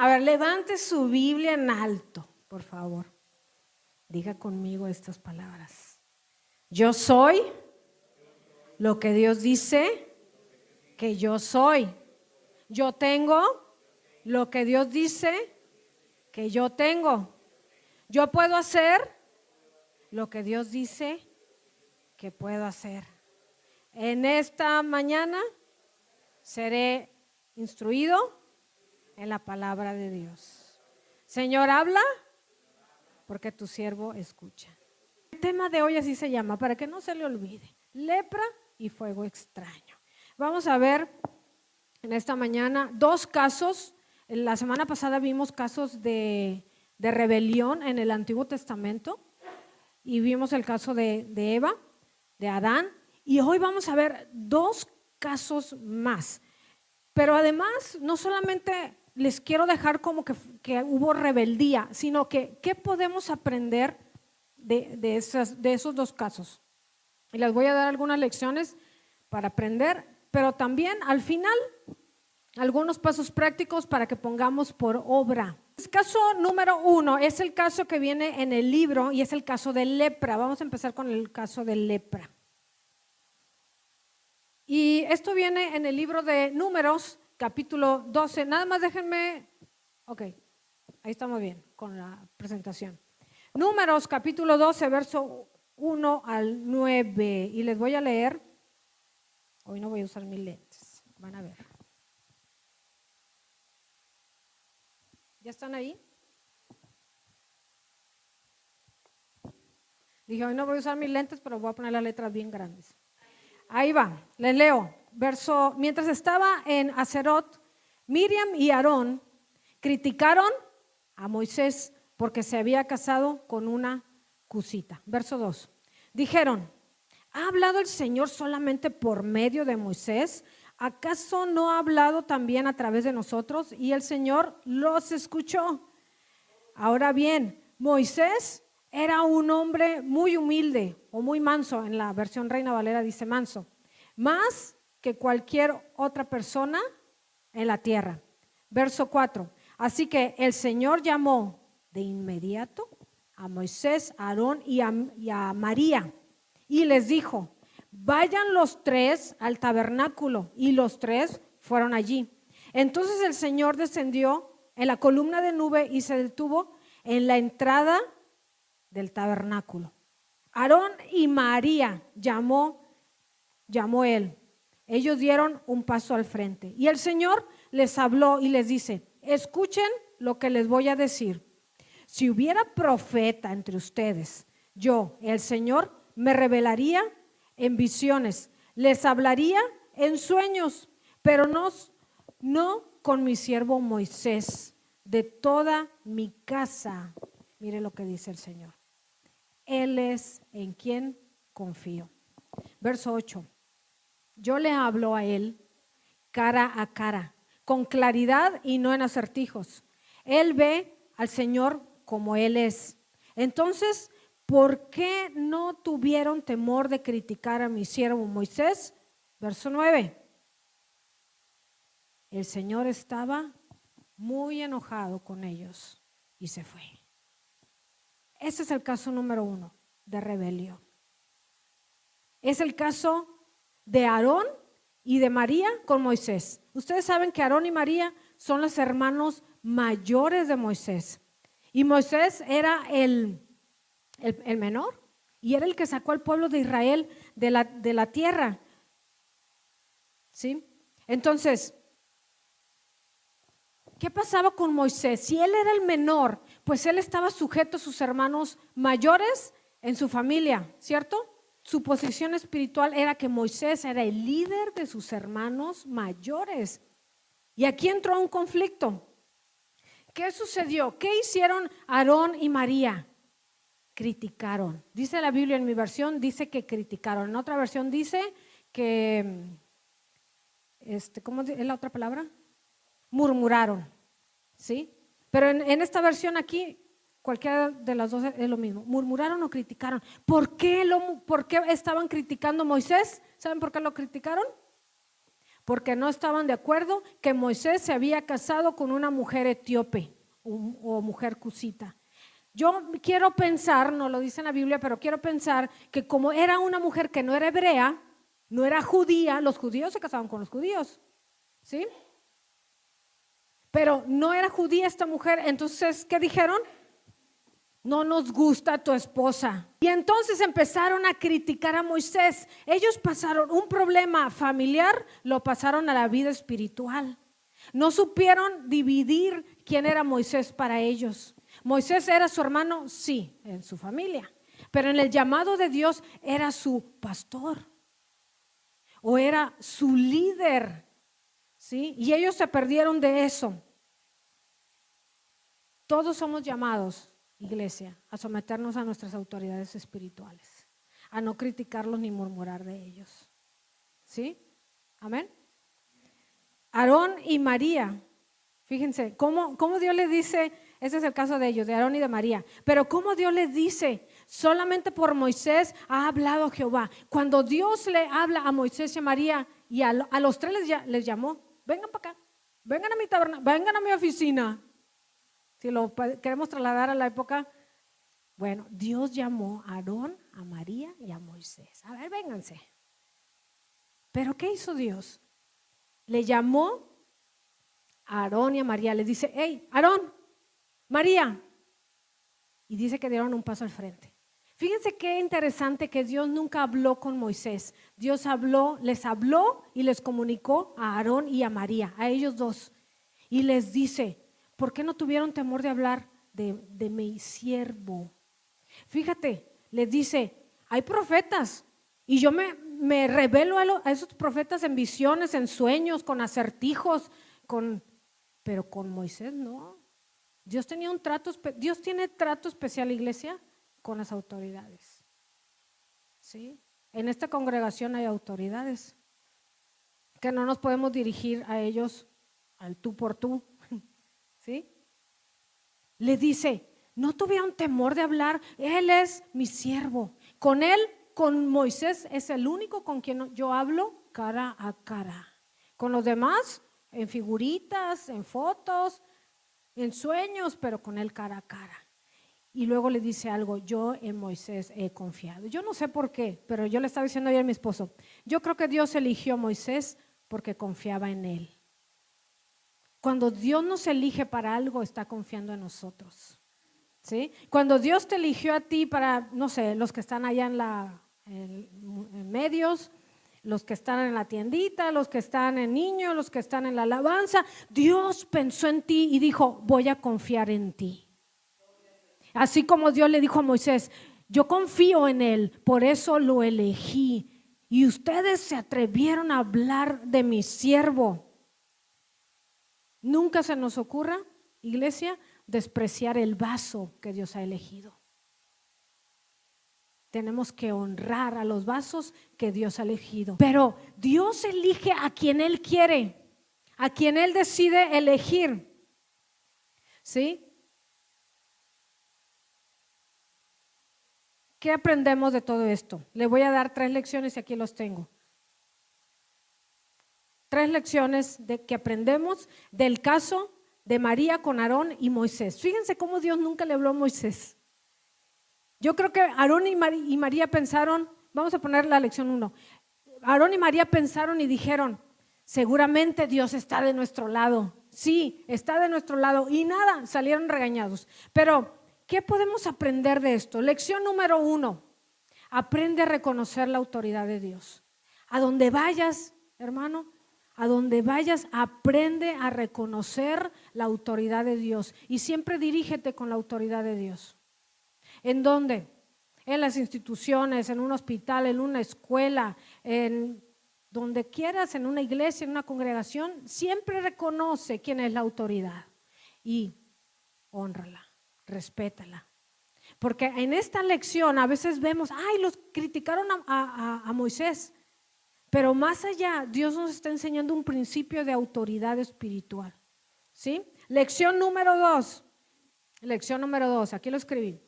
A ver, levante su Biblia en alto, por favor. Diga conmigo estas palabras. Yo soy lo que Dios dice que yo soy. Yo tengo lo que Dios dice que yo tengo. Yo puedo hacer lo que Dios dice que puedo hacer. En esta mañana seré instruido en la palabra de Dios. Señor, habla, porque tu siervo escucha. El tema de hoy así se llama, para que no se le olvide: lepra y fuego extraño. Vamos a ver en esta mañana dos casos. La semana pasada vimos casos de rebelión en el Antiguo Testamento y vimos el caso de Eva, de Adán, y hoy vamos a ver dos casos más. Pero además, no solamente les quiero dejar como que hubo rebeldía, sino que ¿qué podemos aprender de esos dos casos? Y les voy a dar algunas lecciones para aprender, pero también al final algunos pasos prácticos para que pongamos por obra. El caso número 1 es el caso que viene en el libro y es el caso de lepra. Vamos a empezar con el caso de lepra. Y esto viene en el libro de Números, capítulo 12. Nada más déjenme, ok, ahí estamos bien con la presentación. Números, capítulo 12, verso 1 al 9. Y les voy a leer. Hoy no voy a usar mis lentes, van a ver. ¿Ya están ahí? Dije, hoy no voy a usar mis lentes, pero voy a poner las letras bien grandes. Ahí va, les leo. Mientras estaba en Hazerot, Miriam y Aarón criticaron a Moisés porque se había casado con una cusita. Verso 2. Dijeron: ¿ha hablado el Señor solamente por medio de Moisés? ¿Acaso no ha hablado también a través de nosotros? Y el Señor los escuchó. Ahora bien, Moisés era un hombre muy humilde o muy manso. En la versión Reina Valera dice manso, más que cualquier otra persona en la tierra. Verso 4. Así que el Señor llamó de inmediato a Moisés, a Aarón y a María y les dijo: vayan los tres al tabernáculo. Y los tres fueron allí. Entonces el Señor descendió en la columna de nube y se detuvo en la entrada del tabernáculo. Aarón y María llamó él. Ellos dieron un paso al frente y el Señor les habló y les dice: escuchen lo que les voy a decir. Si hubiera profeta entre ustedes, yo, el Señor, me revelaría en visiones, les hablaría en sueños, pero no con mi siervo Moisés. De toda mi casa, mire lo que dice el Señor, Él es en quien confío. Verso 8. Yo le hablo a él cara a cara, con claridad y no en acertijos. Él ve al Señor como Él es. Entonces, ¿por qué no tuvieron temor de criticar a mi siervo Moisés? Verso 9. El Señor estaba muy enojado con ellos y se fue. Ese es el caso número 1 de rebelión. Es el caso de Aarón y de María con Moisés. Ustedes saben que Aarón y María son los hermanos mayores de Moisés. Y Moisés era el menor y era el que sacó al pueblo de Israel de la tierra. ¿Sí? Entonces, ¿qué pasaba con Moisés? Si él era el menor, pues él estaba sujeto a sus hermanos mayores en su familia, ¿cierto? Su posición espiritual era que Moisés era el líder de sus hermanos mayores. Y aquí entró un conflicto. ¿Qué sucedió? ¿Qué hicieron Aarón y María? Criticaron. Dice la Biblia, en mi versión dice que criticaron. En otra versión dice que, ¿cómo es la otra palabra? Murmuraron, ¿sí? Pero en esta versión aquí, cualquiera de las dos es lo mismo. Murmuraron o criticaron. ¿Por qué estaban criticando a Moisés? ¿Saben por qué lo criticaron? porque no estaban de acuerdo que Moisés se había casado con una mujer etíope o mujer cusita. Yo quiero pensar, no lo dice en la Biblia, pero quiero pensar que como era una mujer que no era hebrea, no era judía, los judíos se casaban con los judíos, ¿sí? Pero no era judía esta mujer, entonces, ¿qué dijeron? No nos gusta tu esposa. Y entonces empezaron a criticar a Moisés. Ellos pasaron un problema familiar, lo pasaron a la vida espiritual. No supieron dividir quién era Moisés para ellos. Moisés era su hermano, sí, en su familia, pero en el llamado de Dios era su pastor o era su líder, ¿sí? Y ellos se perdieron de eso. Todos somos llamados, iglesia, a someternos a nuestras autoridades espirituales, a no criticarlos ni murmurar de ellos, ¿sí? Amén. Aarón y María, fíjense, cómo Dios les dice, ese es el caso de ellos, de Aarón y de María, pero cómo Dios les dice, solamente por Moisés ha hablado Jehová. Cuando Dios le habla a Moisés y a María y a los tres les llamó, vengan para acá, vengan a mi tabernáculo, vengan a mi oficina. Si lo queremos trasladar a la época, bueno, Dios llamó a Aarón, a María y a Moisés. A ver, vénganse. ¿Pero qué hizo Dios? Le llamó a Aarón y a María, les dice, hey, Aarón, María. Y dice que dieron un paso al frente. Fíjense qué interesante que Dios nunca habló con Moisés. Dios les habló y les comunicó a Aarón y a María, a ellos dos. Y les dice, ¿por qué no tuvieron temor de hablar de mi siervo? Fíjate, les dice, hay profetas y yo me revelo a esos profetas en visiones, en sueños, con acertijos, pero con Moisés no. Dios tiene trato especial, iglesia, con las autoridades. ¿Sí? En esta congregación hay autoridades que no nos podemos dirigir a ellos al tú por tú. ¿Sí? Le dice, no tuvieron temor de hablar, él es mi siervo. Con Moisés es el único con quien yo hablo cara a cara. Con los demás, en figuritas, en fotos, en sueños, pero con él cara a cara. Y luego le dice algo, yo en Moisés he confiado. Yo no sé por qué, pero yo le estaba diciendo ayer a mi esposo, yo creo que Dios eligió a Moisés porque confiaba en él. Cuando Dios nos elige para algo, está confiando en nosotros. ¿Sí? Cuando Dios te eligió a ti para, no sé, los que están allá en medios, los que están en la tiendita, los que están en niños, los que están en la alabanza, Dios pensó en ti y dijo, voy a confiar en ti. Así como Dios le dijo a Moisés, yo confío en él, por eso lo elegí. Y ustedes se atrevieron a hablar de mi siervo. Nunca se nos ocurra, iglesia, despreciar el vaso que Dios ha elegido. Tenemos que honrar a los vasos que Dios ha elegido. Pero Dios elige a quien Él quiere, a quien Él decide elegir. ¿Sí? ¿Qué aprendemos de todo esto? Le voy a dar 3 lecciones y aquí los tengo. 3 lecciones que aprendemos del caso de María con Aarón y Moisés. Fíjense cómo Dios nunca le habló a Moisés. Yo creo que Aarón y María pensaron, vamos a poner la lección 1. Aarón y María pensaron y dijeron, seguramente Dios está de nuestro lado. Sí, está de nuestro lado. Y nada, salieron regañados. Pero, ¿qué podemos aprender de esto? Lección número 1, aprende a reconocer la autoridad de Dios. A donde vayas, hermano, a donde vayas, aprende a reconocer la autoridad de Dios y siempre dirígete con la autoridad de Dios. ¿En dónde? En las instituciones, en un hospital, en una escuela, en donde quieras, en una iglesia, en una congregación, siempre reconoce quién es la autoridad y hónrala, respétala. Porque en esta lección a veces vemos, los criticaron a Moisés. Pero más allá, Dios nos está enseñando un principio de autoridad espiritual. ¿Sí? Lección número 2, aquí lo escribí.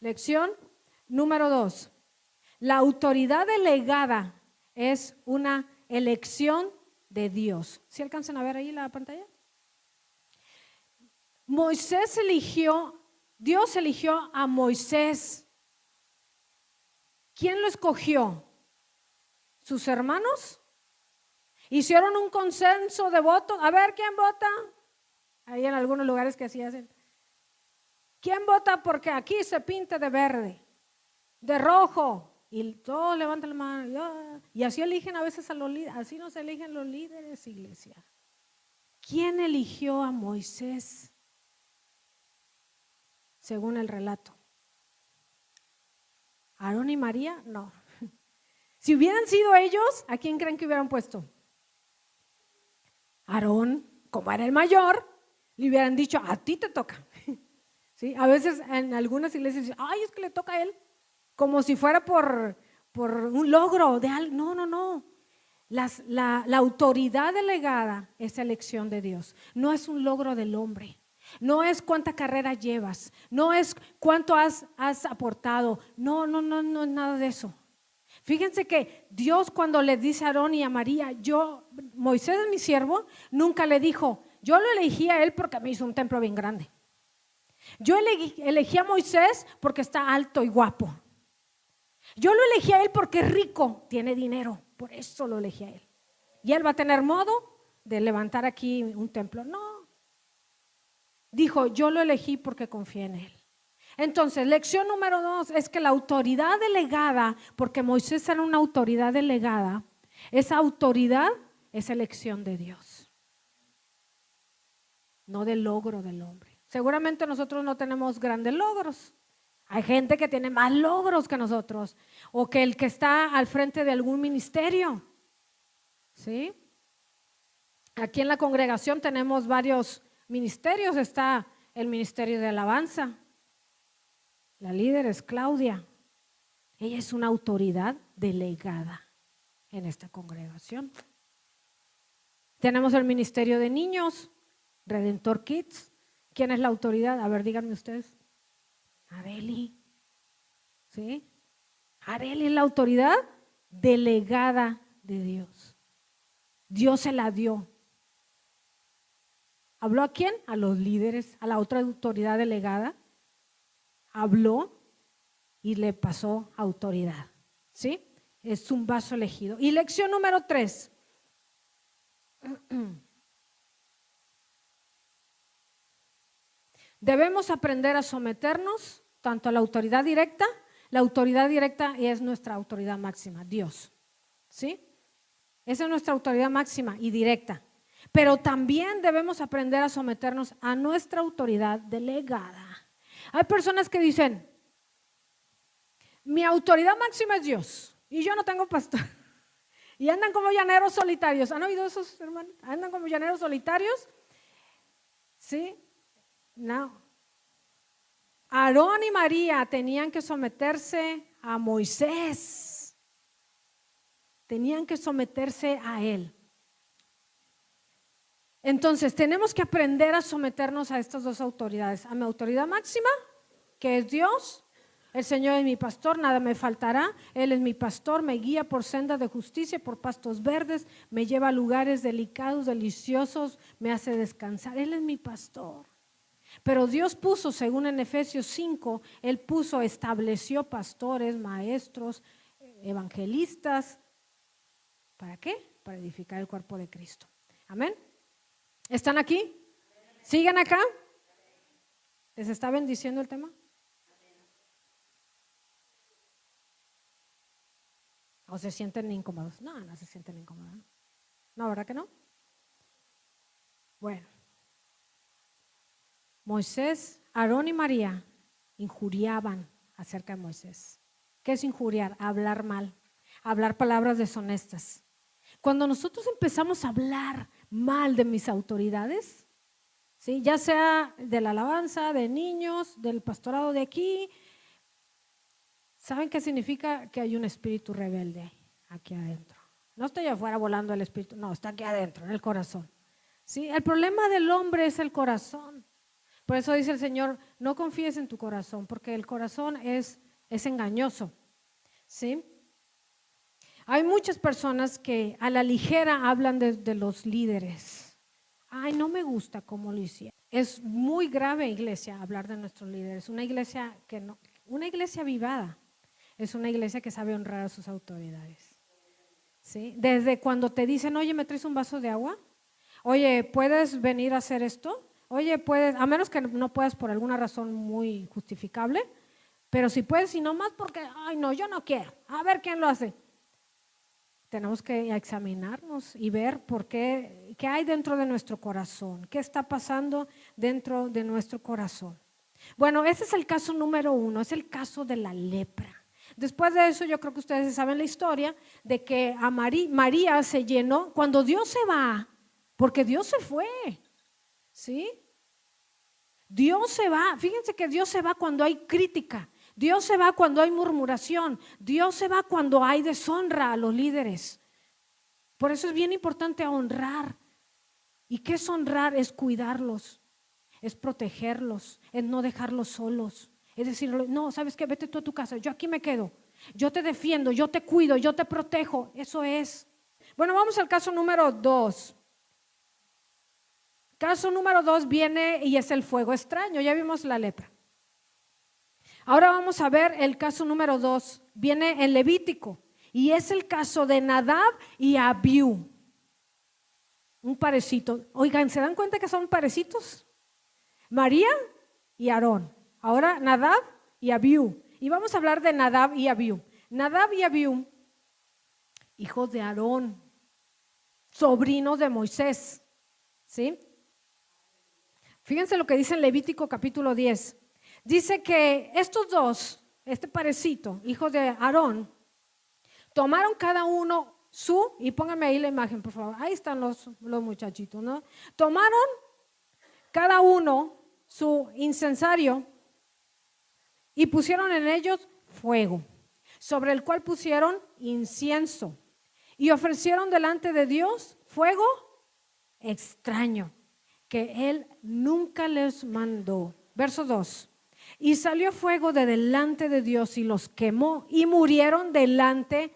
Lección número 2, la autoridad delegada es una elección de Dios. ¿Sí alcanzan a ver ahí la pantalla? Moisés eligió, Dios eligió a Moisés. ¿Quién lo escogió? ¿Sus hermanos? Hicieron un consenso de voto. A ver, ¿quién vota? Ahí en algunos lugares que así hacen. ¿Quién vota porque aquí se pinte de verde, de rojo? Y todos levantan la mano. Y así eligen a veces a los líderes. Así no se eligen los líderes, iglesia. ¿Quién eligió a Moisés? Según el relato. ¿Aarón y María? No. Si hubieran sido ellos, ¿a quién creen que hubieran puesto? Aarón, como era el mayor, le hubieran dicho, a ti te toca. ¿Sí? A veces en algunas iglesias dicen, ay, es que le toca a él, como si fuera por un logro de algo. No, no, no. La autoridad delegada es elección de Dios, no es un logro del hombre, no es cuánta carrera llevas, no es cuánto has aportado, no, no, no, no es nada de eso. Fíjense que Dios cuando le dice a Aarón y a María, Moisés es mi siervo, nunca le dijo, yo lo elegí a él porque me hizo un templo bien grande. Yo elegí a Moisés porque está alto y guapo. Yo lo elegí a él porque es rico, tiene dinero, por eso lo elegí a él. Y él va a tener modo de levantar aquí un templo. No. Dijo, yo lo elegí porque confié en él. Entonces, lección número 2 es que la autoridad delegada, porque Moisés era una autoridad delegada, esa autoridad es elección de Dios, no del logro del hombre. Seguramente nosotros no tenemos grandes logros. Hay gente que tiene más logros que nosotros, o que el que está al frente de algún ministerio. ¿Sí? Aquí en la congregación tenemos varios ministerios. Está el ministerio de alabanza. La líder es Claudia. Ella es una autoridad delegada en esta congregación. Tenemos el ministerio de niños, Redentor Kids. ¿Quién es la autoridad? A ver, díganme ustedes. Areli. ¿Sí? Areli es la autoridad delegada de Dios. Dios se la dio. ¿Habló a quién? A los líderes, a la otra autoridad delegada. Habló y le pasó autoridad. ¿Sí? Es un vaso elegido. Y lección número 3. Debemos aprender a someternos tanto a la autoridad directa. La autoridad directa es nuestra autoridad máxima, Dios. ¿Sí? Esa es nuestra autoridad máxima y directa. Pero también debemos aprender a someternos a nuestra autoridad delegada. Hay personas que dicen, mi autoridad máxima es Dios y yo no tengo pastor. Y andan como llaneros solitarios. ¿Han oído esos, hermanos? Andan como llaneros solitarios. ¿Sí? No. Aarón y María tenían que someterse a Moisés. Tenían que someterse a él. Entonces, tenemos que aprender a someternos a estas dos autoridades. A mi autoridad máxima, que es Dios. El Señor es mi pastor, nada me faltará. Él es mi pastor, me guía por sendas de justicia, por pastos verdes, me lleva a lugares delicados, deliciosos, me hace descansar. Él es mi pastor. Pero Dios puso, según en Efesios 5, Él estableció pastores, maestros, evangelistas. ¿Para qué? Para edificar el cuerpo de Cristo. Amén. ¿Están aquí? ¿Siguen acá? ¿Les está bendiciendo el tema? ¿O se sienten incómodos? No, no se sienten incómodos. No, ¿verdad que no? Bueno. Moisés, Aarón y María injuriaban acerca de Moisés. ¿Qué es injuriar? Hablar mal, hablar palabras deshonestas. Cuando nosotros empezamos a hablar mal de mis autoridades, ¿sí? Ya sea de la alabanza, de niños, del pastorado de aquí, ¿saben qué significa? Que hay un espíritu rebelde aquí adentro. No estoy afuera volando el espíritu, no, está aquí adentro, en el corazón. ¿Sí? El problema del hombre es el corazón. Por eso dice el Señor, no confíes en tu corazón, porque el corazón es engañoso. ¿Sí? Hay muchas personas que a la ligera hablan de los líderes. Ay, no me gusta cómo lo hicieron. Es muy grave, iglesia, hablar de nuestros líderes. Una iglesia que no, una iglesia avivada es una iglesia que sabe honrar a sus autoridades. ¿Sí? Desde cuando te dicen, oye, ¿me traes un vaso de agua? Oye, ¿puedes venir a hacer esto? Oye, puedes, a menos que no puedas por alguna razón muy justificable, pero si puedes y no más porque, ay, no, yo no quiero. A ver quién lo hace. Tenemos que examinarnos y ver por qué hay dentro de nuestro corazón, qué está pasando dentro de nuestro corazón. Bueno, ese es el caso número 1, es el caso de la lepra. Después de eso, yo creo que ustedes saben la historia de que a María se llenó cuando Dios se va, porque Dios se fue, ¿sí? Dios se va, fíjense que Dios se va cuando hay crítica. Dios se va cuando hay murmuración. Dios se va cuando hay deshonra a los líderes. Por eso es bien importante honrar. ¿Y qué es honrar? Es cuidarlos, es protegerlos, es no dejarlos solos. Es decir, no, ¿sabes qué? Vete tú a tu casa, yo aquí me quedo. Yo te defiendo, yo te cuido, yo te protejo. Eso es. Bueno, vamos al caso número 2. Caso número 2 viene y es el fuego extraño. Ya vimos la lepra. Ahora vamos a ver el caso número 2, viene en Levítico y es el caso de Nadab y Abiú, un parecito. Oigan, ¿se dan cuenta que son parecitos? María y Aarón, ahora Nadab y Abiú. Y vamos a hablar de Nadab y Abiú. Nadab y Abiú, hijos de Aarón, sobrinos de Moisés, ¿sí? Fíjense lo que dice en Levítico capítulo 10. Dice que estos dos, este parecito, hijos de Aarón, tomaron cada uno y pónganme ahí la imagen, por favor. Ahí están los muchachitos, ¿no? Tomaron cada uno su incensario y pusieron en ellos fuego, sobre el cual pusieron incienso y ofrecieron delante de Dios fuego extraño que Él nunca les mandó. Verso 2. Y salió fuego de delante de Dios y los quemó y murieron delante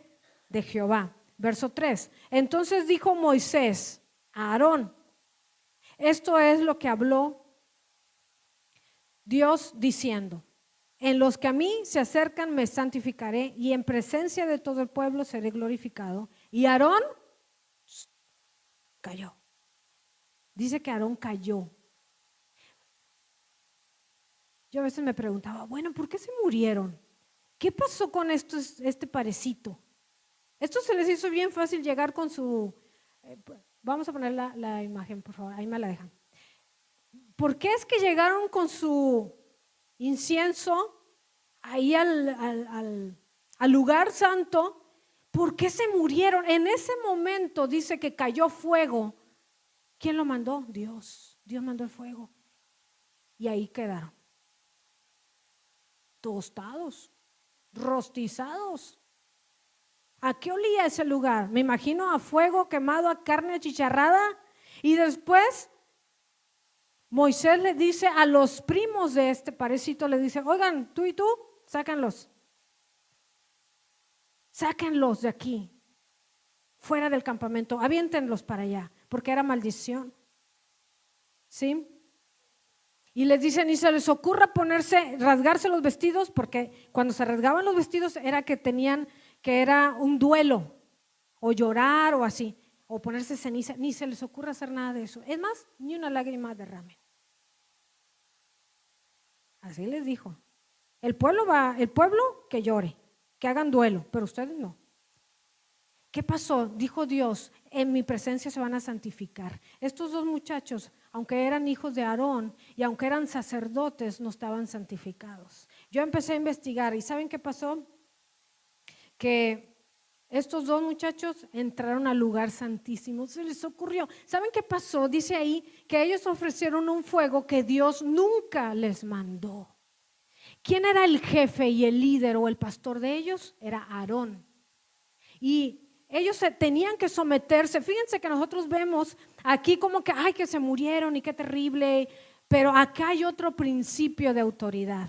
de Jehová. Verso 3. Entonces dijo Moisés a Aarón, esto es lo que habló Dios diciendo, en los que a mí se acercan me santificaré y en presencia de todo el pueblo seré glorificado. Y Aarón cayó. Dice que Aarón cayó. Yo a veces me preguntaba, bueno, ¿por qué se murieron? ¿Qué pasó con este parecito? Esto se les hizo bien fácil llegar con su… vamos a poner la imagen, por favor, ahí me la dejan. ¿Por qué es que llegaron con su incienso ahí al lugar santo? ¿Por qué se murieron? En ese momento dice que cayó fuego. ¿Quién lo mandó? Dios. Dios mandó el fuego. Y ahí quedaron. Tostados, rostizados. ¿A qué olía ese lugar? Me imagino a fuego quemado, a carne achicharrada. Y después Moisés le dice a los primos de este parecito, le dice, oigan, tú y tú, sácanlos. Sáquenlos de aquí, fuera del campamento, aviéntenlos para allá, porque era maldición. ¿Sí? Y les dice, ni se les ocurra rasgarse los vestidos, porque cuando se rasgaban los vestidos era que era un duelo, o llorar o así, o ponerse ceniza, ni se les ocurra hacer nada de eso. Es más, ni una lágrima derramen. Así les dijo. El pueblo que llore, que hagan duelo, pero ustedes no. ¿Qué pasó? Dijo Dios, en mi presencia se van a santificar. Estos dos muchachos, aunque eran hijos de Aarón y aunque eran sacerdotes, no estaban santificados. Yo empecé a investigar y ¿saben qué pasó? Que estos dos muchachos entraron al lugar santísimo. Se les ocurrió. ¿Saben qué pasó? Dice ahí que ellos ofrecieron un fuego que Dios nunca les mandó. ¿Quién era el jefe y el líder o el pastor de ellos? Era Aarón. Y ellos tenían que someterse. Fíjense que nosotros vemos aquí como que, ay, que se murieron y qué terrible. Pero acá hay otro principio de autoridad.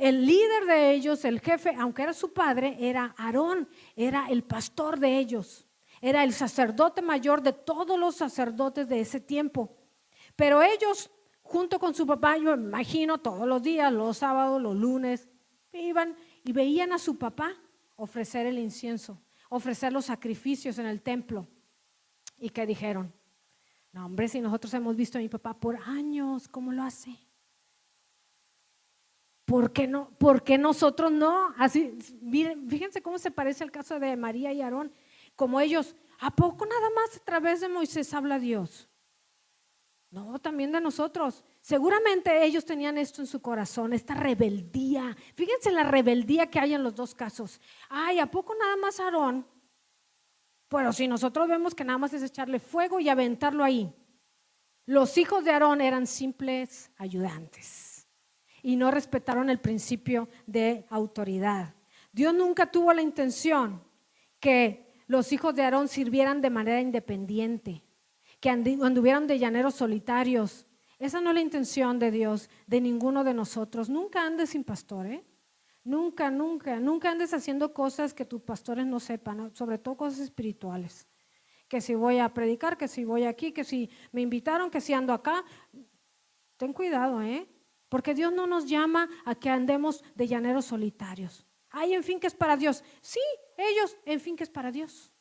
el líder de ellos, el jefe, aunque era su padre, era Aarón, era el pastor de ellos, era el sacerdote mayor de todos los sacerdotes de ese tiempo. Pero ellos, junto con su papá, yo me imagino todos los días, los sábados, los lunes, iban y veían a su papá ofrecer el incienso, ofrecer los sacrificios en el templo. ¿Y qué dijeron? No, hombre, si nosotros hemos visto a mi papá por años, ¿cómo lo hace? ¿Por qué no? ¿Por qué nosotros no? Así, miren, fíjense cómo se parece el caso de María y Aarón. Como ellos, ¿a poco nada más a través de Moisés habla Dios? No, también de nosotros. Seguramente ellos tenían esto en su corazón, esta rebeldía. Fíjense la rebeldía que hay en los dos casos. Ay, ¿a poco nada más Aarón? Pero si nosotros vemos que nada más es echarle fuego y aventarlo ahí. Los hijos de Aarón eran simples ayudantes y no respetaron el principio de autoridad. Dios nunca tuvo la intención que los hijos de Aarón sirvieran de manera independiente, que anduvieran de llaneros solitarios. Esa no es la intención de Dios, de ninguno de nosotros. Nunca andes sin pastor, ¿eh? Nunca andes haciendo cosas que tus pastores no sepan, ¿no? Sobre todo cosas espirituales. Que si voy a predicar, que si voy aquí, que si me invitaron, que si ando acá. Ten cuidado, ¿eh? Porque Dios no nos llama a que andemos de llaneros solitarios. Ay, en fin, que es para Dios. Sí, ellos, en fin, que es para Dios.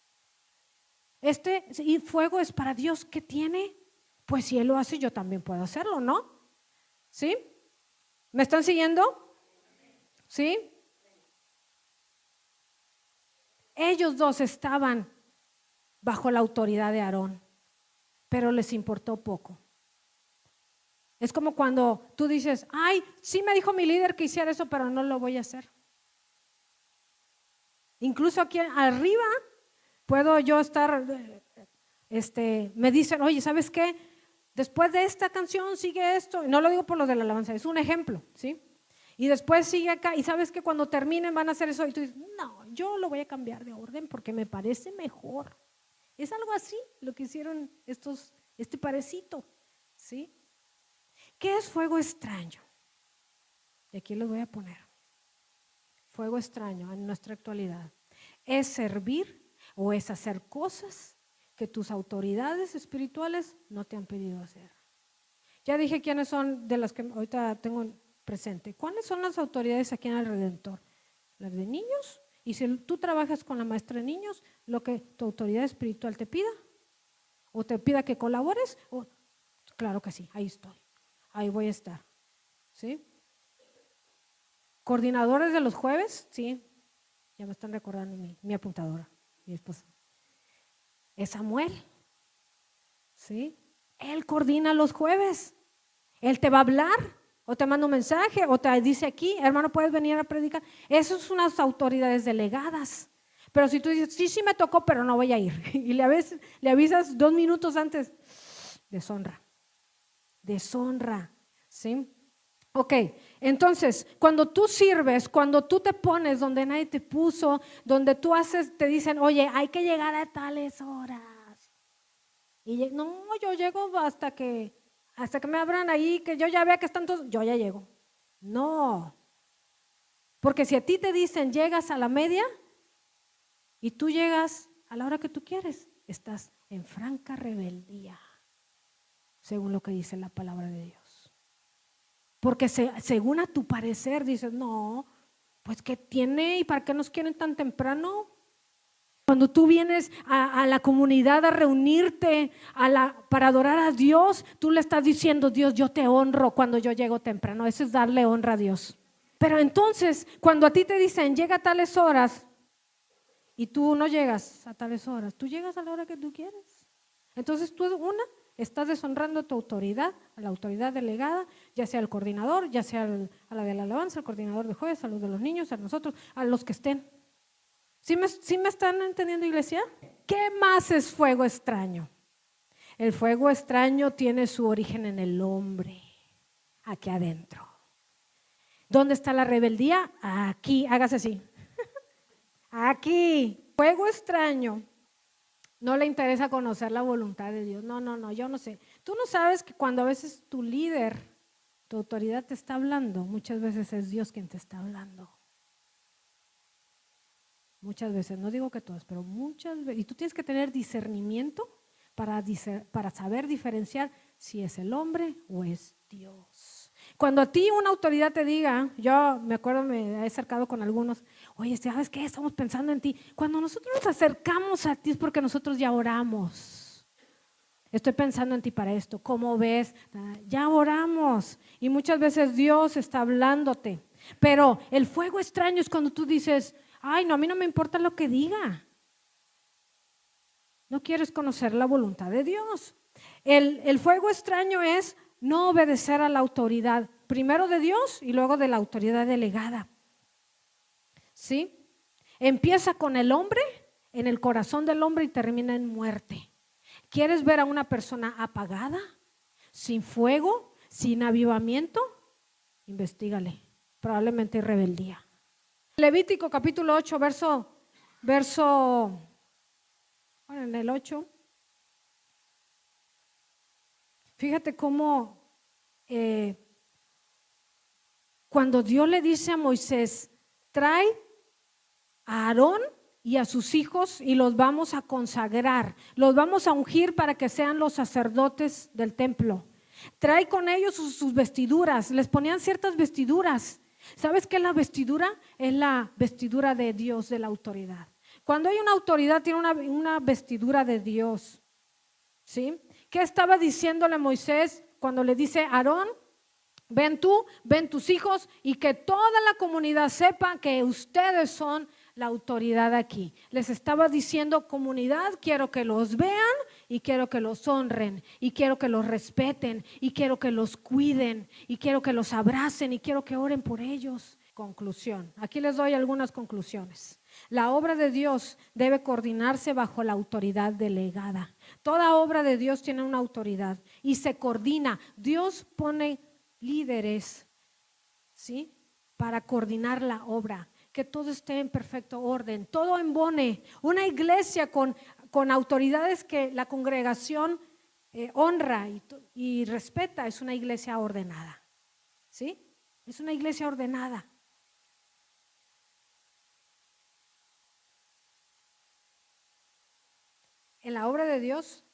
Y fuego es para Dios. ¿Qué tiene? Pues si Él lo hace, yo también puedo hacerlo, ¿no? ¿Sí? ¿Me están siguiendo? ¿Sí? Ellos dos estaban bajo la autoridad de Aarón, pero les importó poco. Es como cuando tú dices, ay, sí me dijo mi líder que hiciera eso, pero no lo voy a hacer. Incluso aquí arriba puedo yo estar, me dicen, oye, ¿sabes qué? Después de esta canción sigue esto. Y no lo digo por lo de la alabanza, es un ejemplo, ¿sí? Y después sigue acá, y sabes que cuando terminen van a hacer eso, y tú dices, no, yo lo voy a cambiar de orden porque me parece mejor. Es algo así lo que hicieron este parecito, ¿sí? ¿Qué es fuego extraño? Y aquí lo voy a poner. Fuego extraño en nuestra actualidad es servir o es hacer cosas que tus autoridades espirituales no te han pedido hacer. Ya dije quiénes son de las que ahorita tengo presente. ¿Cuáles son las autoridades aquí en el Redentor? Las de niños. Y si tú trabajas con la maestra de niños, lo que tu autoridad espiritual te pida o te pida que colabores, claro que sí, ahí estoy, ahí voy a estar, ¿sí? Coordinadores de los jueves, sí, ya me están recordando mi apuntadora, mi esposa. Es Samuel, ¿sí? Él coordina los jueves, él te va a hablar o te manda un mensaje o te dice aquí, hermano, puedes venir a predicar. Esas son unas autoridades delegadas. Pero si tú dices, sí me tocó, pero no voy a ir, y le avisas 2 minutos antes, deshonra, ¿sí? Ok, entonces, cuando tú sirves, cuando tú te pones donde nadie te puso, donde tú te dicen, oye, hay que llegar a tales horas. Y no, yo llego hasta que me abran ahí, que yo ya vea que están todos, yo ya llego. No, porque si a ti te dicen, llegas a la media, y tú llegas a la hora que tú quieres, estás en franca rebeldía, según lo que dice la palabra de Dios. Porque según a tu parecer dices, no, pues ¿qué tiene? ¿Y para qué nos quieren tan temprano? Cuando tú vienes a la comunidad a reunirte para adorar a Dios, tú le estás diciendo, Dios, yo te honro cuando yo llego temprano. Eso es darle honra a Dios. Pero entonces, cuando a ti te dicen, llega a tales horas, y tú no llegas a tales horas, tú llegas a la hora que tú quieres. Entonces tú, estás deshonrando a tu autoridad, a la autoridad delegada, ya sea el coordinador, ya sea a la de la alabanza, al coordinador de jueves, a los de los niños, a nosotros, a los que estén. ¿Sí me están entendiendo, iglesia? ¿Qué más es fuego extraño? El fuego extraño tiene su origen en el hombre, aquí adentro. ¿Dónde está la rebeldía? Aquí, hágase así. Aquí, fuego extraño, no le interesa conocer la voluntad de Dios. No, yo no sé. Tú no sabes que cuando a veces tu líder tu autoridad te está hablando, muchas veces es Dios quien te está hablando. Muchas veces, no digo que todas, pero muchas veces. Y tú tienes que tener discernimiento para saber diferenciar si es el hombre o es Dios. Cuando a ti una autoridad te diga, yo me acuerdo, me he acercado con algunos, oye, ¿sabes qué? Estamos pensando en ti. Cuando nosotros nos acercamos a ti es porque nosotros ya oramos. Estoy pensando en ti para esto. ¿Cómo ves? Ya oramos. Y muchas veces Dios está hablándote. Pero el fuego extraño es cuando tú dices, ay, no, a mí no me importa lo que diga. No quieres conocer la voluntad de Dios. El fuego extraño es no obedecer a la autoridad, primero de Dios y luego de la autoridad delegada. ¿Sí? Empieza con el hombre, en el corazón del hombre y termina en muerte. ¿Quieres ver a una persona apagada, sin fuego, sin avivamiento? Investígale, probablemente hay rebeldía. Levítico capítulo 8, bueno, en el 8, fíjate cómo cuando Dios le dice a Moisés, trae a Aarón y a sus hijos y los vamos a consagrar, los vamos a ungir para que sean los sacerdotes del templo. Trae con ellos sus vestiduras, les ponían ciertas vestiduras. ¿Sabes qué es la vestidura? Es la vestidura de Dios, de la autoridad. Cuando hay una autoridad, tiene una vestidura de Dios. ¿Sí? ¿Qué estaba diciéndole Moisés cuando le dice a Aarón? Ven tú, ven tus hijos y que toda la comunidad sepa que ustedes son la autoridad aquí. Les estaba diciendo, comunidad, quiero que los vean y quiero que los honren y quiero que los respeten y quiero que los cuiden y quiero que los abracen y quiero que oren por ellos. Conclusión. Aquí les doy algunas conclusiones. La obra de Dios debe coordinarse bajo la autoridad delegada. Toda obra de Dios tiene una autoridad y se coordina. Dios pone líderes, ¿sí? Para coordinar la obra, que todo esté en perfecto orden, todo embone. Una iglesia con autoridades que la congregación honra y respeta es una iglesia ordenada, ¿sí? Es una iglesia ordenada. En la obra de Dios,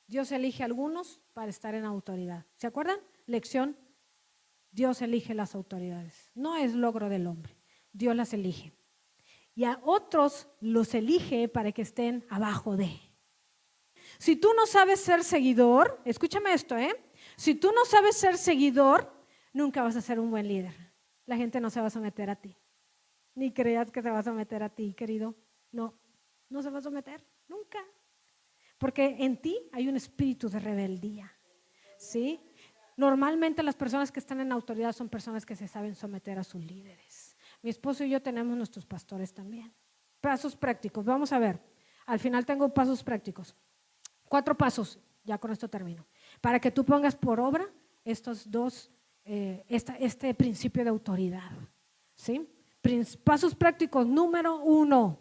Dios elige a algunos para estar en autoridad. ¿Se acuerdan? Lección, Dios elige las autoridades. No es logro del hombre, Dios las elige. Y a otros los elige para que estén abajo de. Si tú no sabes ser seguidor, escúchame esto, si tú no sabes ser seguidor, nunca vas a ser un buen líder. La gente no se va a someter a ti. Ni creas que se va a someter a ti, querido. No, no se va a someter, nunca. Porque en ti hay un espíritu de rebeldía, ¿sí? Normalmente las personas que están en autoridad son personas que se saben someter a sus líderes. Mi esposo y yo tenemos nuestros pastores también. Pasos prácticos, vamos a ver. Al final tengo pasos prácticos. 4 pasos, ya con esto termino. Para que tú pongas por obra estos dos, este principio de autoridad, ¿sí? Pasos prácticos, número 1.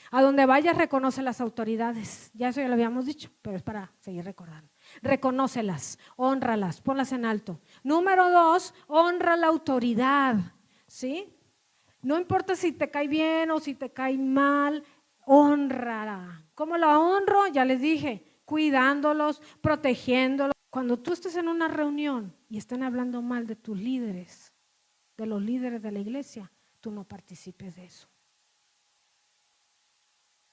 A donde vayas reconoce las autoridades. Ya eso ya lo habíamos dicho, pero es para seguir recordando. Reconócelas, hónralas, ponlas en alto. Número 2, honra la autoridad, ¿sí? No importa si te cae bien o si te cae mal, honrala. ¿Cómo la honro? Ya les dije, cuidándolos, protegiéndolos. Cuando tú estés en una reunión y estén hablando mal de tus líderes, de los líderes de la iglesia, tú no participes de eso.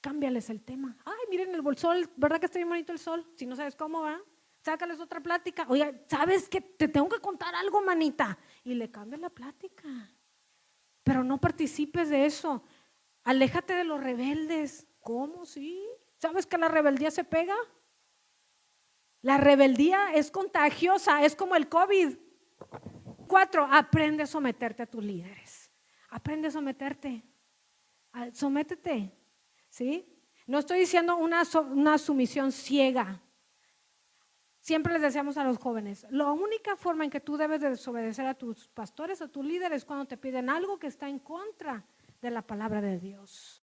Cámbiales el tema. Ay, miren el sol, ¿verdad que está bien bonito el sol? Si no sabes cómo va, sácales otra plática. Oye, ¿sabes qué? Te tengo que contar algo, manita. Y le cambias la plática. Pero no participes de eso. Aléjate de los rebeldes. ¿Cómo? Sí. ¿Sabes que la rebeldía se pega? La rebeldía es contagiosa, es como el COVID. 4, aprende a someterte a tus líderes. Aprende a someterte. Sométete. ¿Sí? No estoy diciendo una sumisión ciega. Siempre les decíamos a los jóvenes, la única forma en que tú debes de desobedecer a tus pastores, a tus líderes, es cuando te piden algo que está en contra de la palabra de Dios.